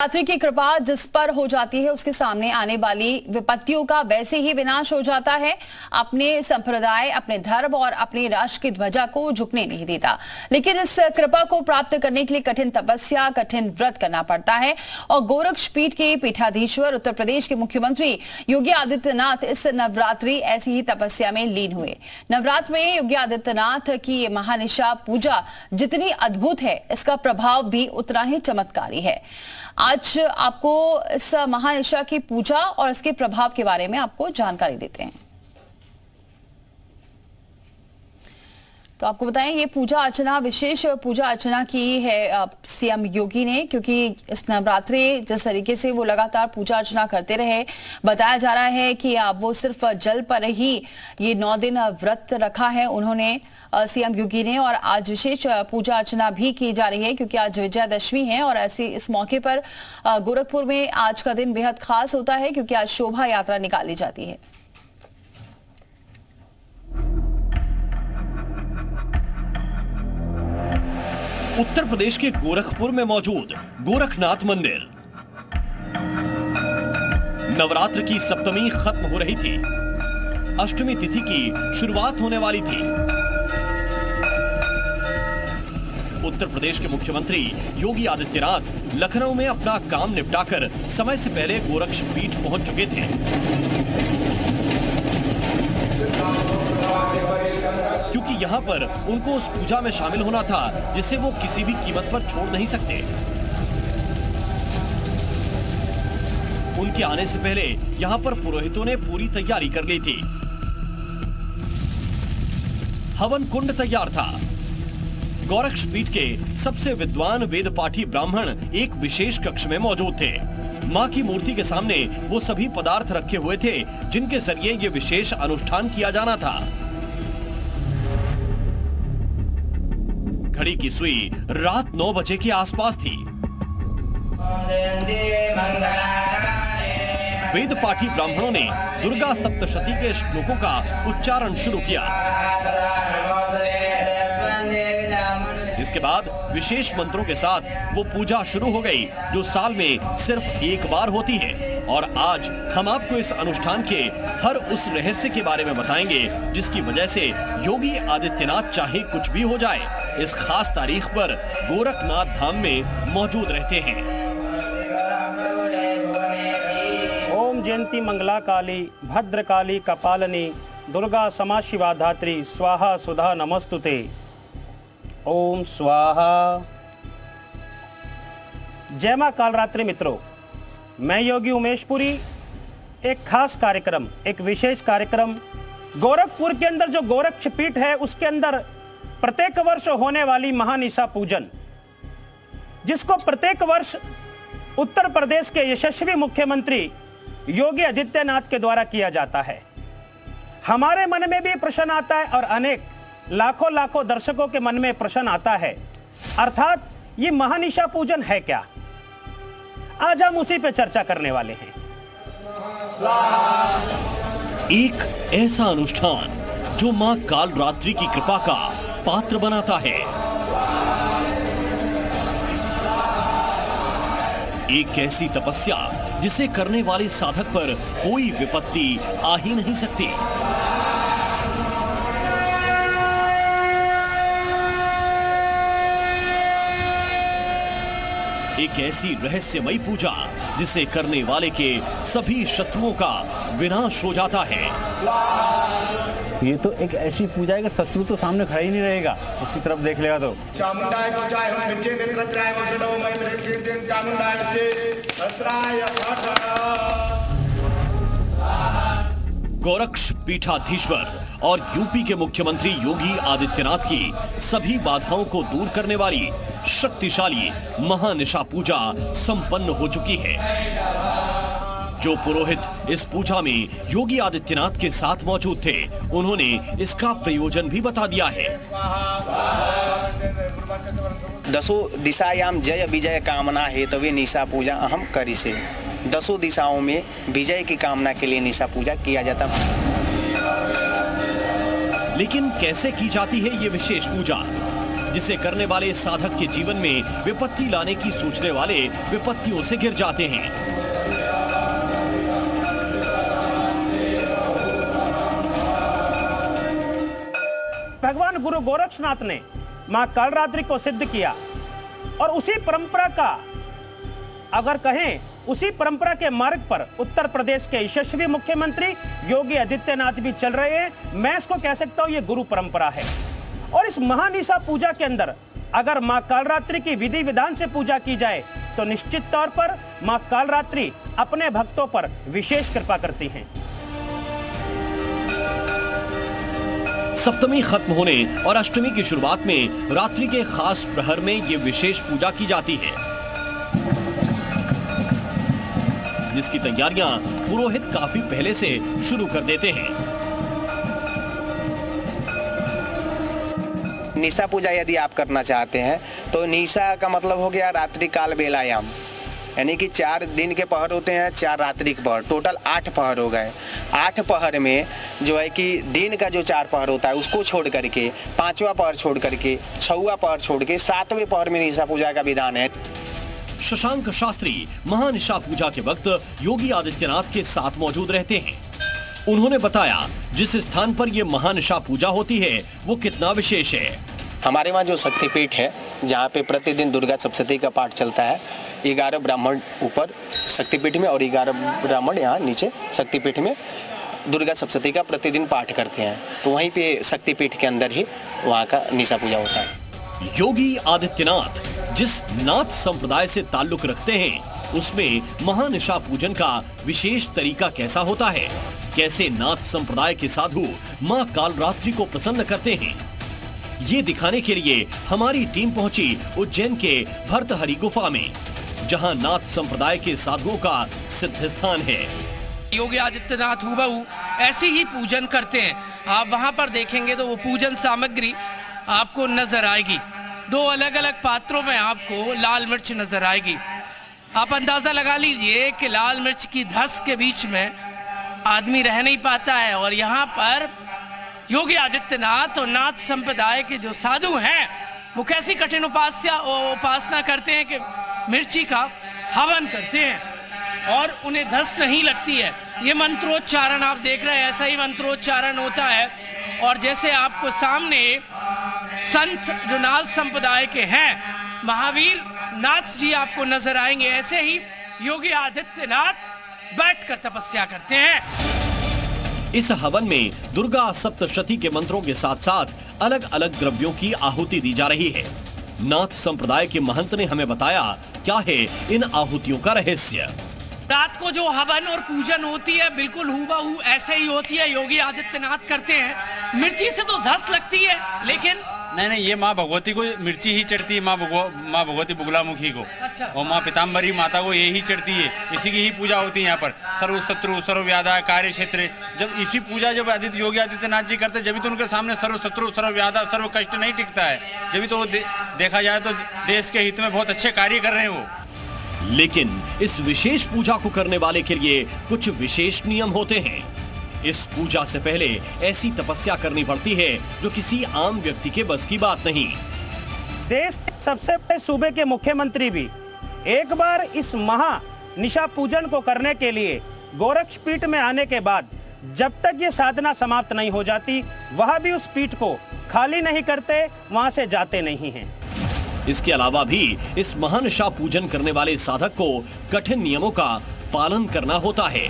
नवरात्रि की कृपा जिस पर हो जाती है उसके सामने आने वाली विपत्तियों का वैसे ही विनाश हो जाता है। अपने संप्रदाय, अपने धर्म और अपने राष्ट्र की ध्वजा को झुकने नहीं देता, लेकिन इस कृपा को प्राप्त करने के लिए कठिन तपस्या, कठिन व्रत करना पड़ता है। और गोरक्ष पीठ के पीठाधीश्वर उत्तर प्रदेश के मुख्यमंत्री योगी आदित्यनाथ इस नवरात्रि ऐसी ही तपस्या में लीन हुए। नवरात्र में योगी आदित्यनाथ की ये महानिशा पूजा जितनी अद्भुत है, इसका प्रभाव भी उतना ही चमत्कारी है। आज आपको इस महानिशा की पूजा और इसके प्रभाव के बारे में आपको जानकारी देते हैं। तो आपको बताएं, ये पूजा अर्चना, विशेष पूजा अर्चना की है सीएम योगी ने, क्योंकि इस नवरात्रि जिस तरीके से वो लगातार पूजा अर्चना करते रहे, बताया जा रहा है कि वो सिर्फ जल पर ही ये 9 दिन व्रत रखा है उन्होंने, सीएम योगी ने। और आज विशेष पूजा अर्चना भी की जा रही है क्योंकि आज विजयादशमी है और ऐसे इस मौके पर गोरखपुर में आज का दिन बेहद खास होता है क्योंकि आज शोभा यात्रा निकाली जाती है। उत्तर प्रदेश के गोरखपुर में मौजूद गोरखनाथ मंदिर। नवरात्र की सप्तमी खत्म हो रही थी, अष्टमी तिथि की शुरुआत होने वाली थी। उत्तर प्रदेश के मुख्यमंत्री योगी आदित्यनाथ लखनऊ में अपना काम निपटाकर समय से पहले गोरक्ष पीठ पहुंच चुके थे। क्योंकि यहां पर उनको उस पूजा में शामिल होना था जिसे वो किसी भी कीमत पर छोड़ नहीं सकते। उनके आने से पहले यहां पर पुरोहितों ने पूरी तैयारी कर ली थी। हवन कुंड तैयार था। गोरक्ष पीठ के सबसे विद्वान वेद पाठी ब्राह्मण एक विशेष कक्ष में मौजूद थे। मां की मूर्ति के सामने वो सभी पदार्थ रखे हुए थे जिनके जरिए ये विशेष अनुष्ठान किया जाना था। घड़ी की सुई रात 9 बजे के आसपास थी। वेद पाठी ब्राह्मणों ने दुर्गा सप्तशती के श्लोकों का उच्चारण शुरू किया। इसके बाद विशेष मंत्रों के साथ वो पूजा शुरू हो गई जो साल में सिर्फ एक बार होती है। और आज हम आपको इस अनुष्ठान के हर उस रहस्य के बारे में बताएंगे जिसकी वजह से योगी आदित्यनाथ चाहे कुछ भी हो जाए, इस खास तारीख पर गोरखनाथ धाम में मौजूद रहते हैं। ओम जयंती मंगला काली भद्रकाली कपालिनी दुर्गा समा शिवा धात्री स्वाहा सुधा नमस्तुते। ओम स्वाहा। जय मां कालरात्रि मित्रों, मैं योगी उमेशपुरी एक खास कार्यक्रम, एक विशेष कार्यक्रम गोरखपुर के अंदर जो गोरक्ष पीठ है उसके अंदर प्रत्येक वर्ष होने वाली महानिशा पूजन, जिसको प्रत्येक वर्ष उत्तर प्रदेश के यशस्वी मुख्यमंत्री योगी आदित्यनाथ के द्वारा किया जाता है। हमारे मन में भी प्रश्न आता है और अनेक लाखों दर्शकों के मन में प्रश्न आता है, अर्थात ये महानिशा पूजन है क्या? आज हम उसी पे चर्चा करने वाले हैं। एक ऐसा अनुष्ठान जो मां कालरात्रि की कृपा का पात्र बनाता है। एक ऐसी तपस्या जिसे करने वाले साधक पर कोई विपत्ति आ ही नहीं सकती। एक ऐसी रहस्यमयी पूजा जिसे करने वाले के सभी शत्रुओं का विनाश हो जाता है। ये तो एक ऐसी पूजा है कि शत्रु तो सामने खड़ा ही नहीं रहेगा, उसकी तरफ देख लेगा तो। गोरक्ष पीठाधीश्वर और यूपी के मुख्यमंत्री योगी आदित्यनाथ की सभी बाधाओं को दूर करने वाली शक्तिशाली महानिशा पूजा संपन्न हो चुकी है। जो पुरोहित इस पूजा में योगी आदित्यनाथ के साथ मौजूद थे, उन्होंने इसका प्रयोजन भी बता दिया है। दसों दिशायाम जय विजय कामना हेतवे निशा पूजा अहम करिसे। 10 दिशाओं में विजय की कामना के लिए निशा पूजा किया जाता है। लेकिन कैसे की जाती है ये विशेष पूजा? जिसे करने वाले साधक के जीवन में विपत्ति लाने की सोचने वाले विपत्तियों से घिर जाते हैं। भगवान गुरु गोरक्षनाथ ने मां कालरात्रि को सिद्ध किया और उसी परंपरा का, अगर कहें उसी परंपरा के मार्ग पर उत्तर प्रदेश के यशस्वी मुख्यमंत्री योगी आदित्यनाथ भी चल रहे हैं। मैं इसको कह सकता हूं ये गुरु परंपरा है। और इस महानिशा पूजा के अंदर अगर मां कालरात्रि की विधि विधान से पूजा की जाए तो निश्चित तौर पर मां कालरात्रि अपने भक्तों पर विशेष कृपा करती हैं। सप्तमी खत्म होने और अष्टमी की शुरुआत में रात्रि के खास प्रहर में ये विशेष पूजा की जाती है, जिसकी तैयारियां पुरोहित काफी पहले से शुरू कर देते हैं। निशा पूजा यदि आप करना चाहते हैं तो निशा का मतलब हो गया रात्रि काल बेलायाम, यानी कि 4 दिन के पहर होते हैं, 4 रात्रि के पहर, टोटल 8 पहर हो गए। 8 पहर में जो है कि दिन का जो 4 पहर होता है उसको छोड़ करके 5वां पहर छोड़ करके 6वां पहर छोड़ के 7वें पहर में निशा पूजा का विधान है। शशांक शास्त्री महानिशा पूजा के वक्त योगी आदित्यनाथ के साथ मौजूद रहते हैं। उन्होंने बताया जिस स्थान पर यह महानिशा पूजा होती है वो कितना विशेष है। हमारे वहाँ जो शक्तिपीठ है जहाँ पे प्रतिदिन दुर्गा सप्तशती का पाठ चलता है, 11 ब्राह्मण ऊपर शक्तिपीठ में और 11 ब्राह्मण यहाँ नीचे शक्तिपीठ में दुर्गा सप्तशती का प्रतिदिन पाठ करते हैं। तो वहीं पे शक्तिपीठ के अंदर ही वहाँ का निशा पूजा होता है। योगी आदित्यनाथ जिस नाथ संप्रदाय से ताल्लुक रखते हैं उसमें महानिशा पूजन का विशेष तरीका कैसा होता है, कैसे नाथ संप्रदाय के साधु मां कालरात्रि को प्रसन्न करते हैं, ये दिखाने के लिए हमारी टीम पहुंची उज्जैन के भर्तहरि गुफा में, जहां नाथ संप्रदाय के साधुओं का सिद्ध स्थान है। योगी आदित्यनाथ हूबहू ऐसे ही पूजन करते हैं। आप वहां पर देखेंगे तो वो पूजन सामग्री आपको नजर आएगी। 2 अलग अलग पात्रों में आपको लाल मिर्च नजर आएगी। आप अंदाजा लगा लीजिए कि लाल मिर्च की धस के बीच में आदमी रह नहीं पाता है। और यहाँ पर योगी आदित्यनाथ और नाथ संप्रदाय के जो साधु हैं वो कैसी कठिन उपासना करते हैं कि मिर्ची का हवन करते हैं और उन्हें धस नहीं लगती है। ये मंत्रोच्चारण आप देख रहे हैं, ऐसा ही मंत्रोच्चारण होता है। और जैसे आपको सामने संत जो नाथ संप्रदाय के हैं महावीर नाथ जी आपको नजर आएंगे, ऐसे ही योगी आदित्यनाथ बैठकर तपस्या करते हैं। इस हवन में दुर्गा सप्तशती के मंत्रों के साथ साथ अलग अलग द्रव्यों की आहुति दी जा रही है। नाथ संप्रदाय के महंत ने हमें बताया क्या है इन आहुतियों का रहस्य। रात को जो हवन और पूजन होती है बिल्कुल हूबहू ऐसे ही होती है, योगी आदित्यनाथ करते हैं। मिर्ची से तो धस लगती है लेकिन नहीं, ये माँ भगवती को मिर्ची ही चढ़ती है, माँ भगवती बुगलामुखी को। अच्छा। और माँ पीताम्बरी माता को ये ही चढ़ती है, इसी की ही पूजा होती है यहाँ पर। सर्व शत्रु सर्व व्याधा कार्य क्षेत्र, जब इसी पूजा जब योगी आदित्यनाथ जी करते जब तो उनके सामने सर्व शत्रु सर्व व्याधा सर्व कष्ट नहीं टिकता है। जब तो देखा जाए तो देश के हित में बहुत अच्छे कार्य कर रहे हैं वो। लेकिन इस विशेष पूजा को करने वाले के लिए कुछ विशेष नियम होते हैं। इस पूजा से पहले ऐसी तपस्या करनी पड़ती है जो किसी आम व्यक्ति के बस की बात नहीं। देश के सबसे बड़े सूबे के मुख्यमंत्री भी एक बार इस महा निशा पूजन को करने के लिए गोरक्षपीठ में आने के बाद जब तक ये साधना समाप्त नहीं हो जाती वह भी उस पीठ को खाली नहीं करते, वहां से जाते नहीं हैं। इसके अलावा भी इस महानिशा पूजन करने वाले साधक को कठिन नियमों का पालन करना होता है।